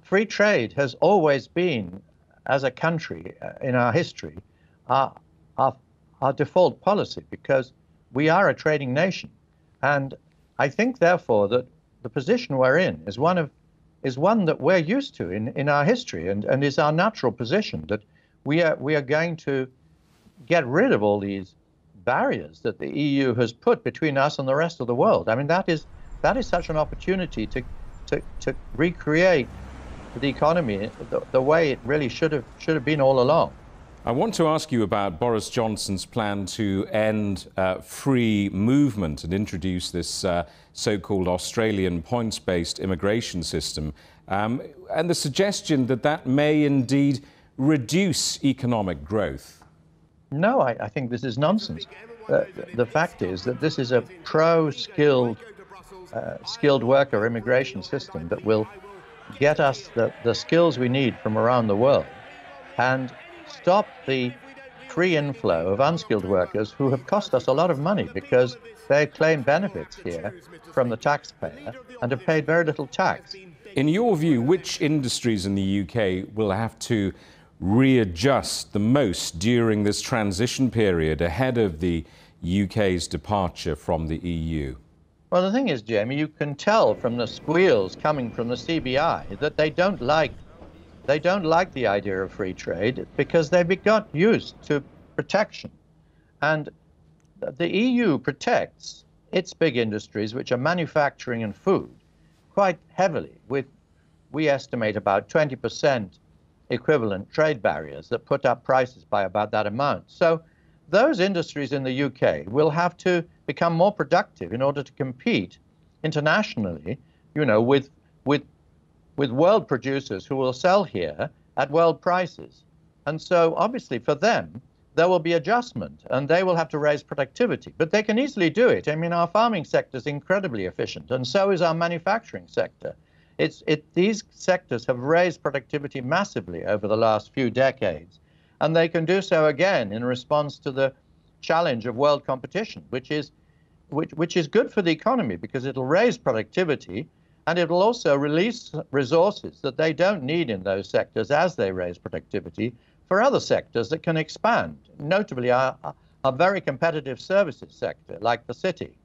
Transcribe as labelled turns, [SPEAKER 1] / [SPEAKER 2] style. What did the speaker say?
[SPEAKER 1] free trade has always been, as a country in our history, our, our, our default policy, because we are a trading nation. And I think, therefore, that the position we're in is one that we're used to in our history, and is our natural position, that we are going to get rid of all these barriers that the EU has put between us and the rest of the world. I mean, that is such an opportunity to recreate the economy the way it really should have been all along.
[SPEAKER 2] I want to ask you about Boris Johnson's plan to end free movement and introduce this so-called Australian points-based immigration system, and the suggestion that that may indeed reduce economic growth.
[SPEAKER 1] No, I think this is nonsense. The fact is that this is a pro-skilled skilled worker immigration system that will get us the skills we need from around the world and stop the free inflow of unskilled workers who have cost us a lot of money because they claim benefits here from the taxpayer and have paid very little tax.
[SPEAKER 2] In your view, which industries in the UK will have to readjust the most during this transition period ahead of the UK's departure from the EU?
[SPEAKER 1] Well, the thing is, Jamie, you can tell from the squeals coming from the CBI that they don't like the idea of free trade because they've got used to protection. And the EU protects its big industries, which are manufacturing and food, quite heavily, with, we estimate, about 20% equivalent trade barriers that put up prices by about that amount. So those industries in the UK will have to become more productive in order to compete internationally, you know, with world producers who will sell here at world prices. And so obviously for them, there will be adjustment and they will have to raise productivity, but they can easily do it. I mean, our farming sector is incredibly efficient, and so is our manufacturing sector. These sectors have raised productivity massively over the last few decades, and they can do so again in response to the challenge of world competition, which is good for the economy because it'll raise productivity and it'll also release resources that they don't need in those sectors as they raise productivity for other sectors that can expand, notably our very competitive services sector, like the city.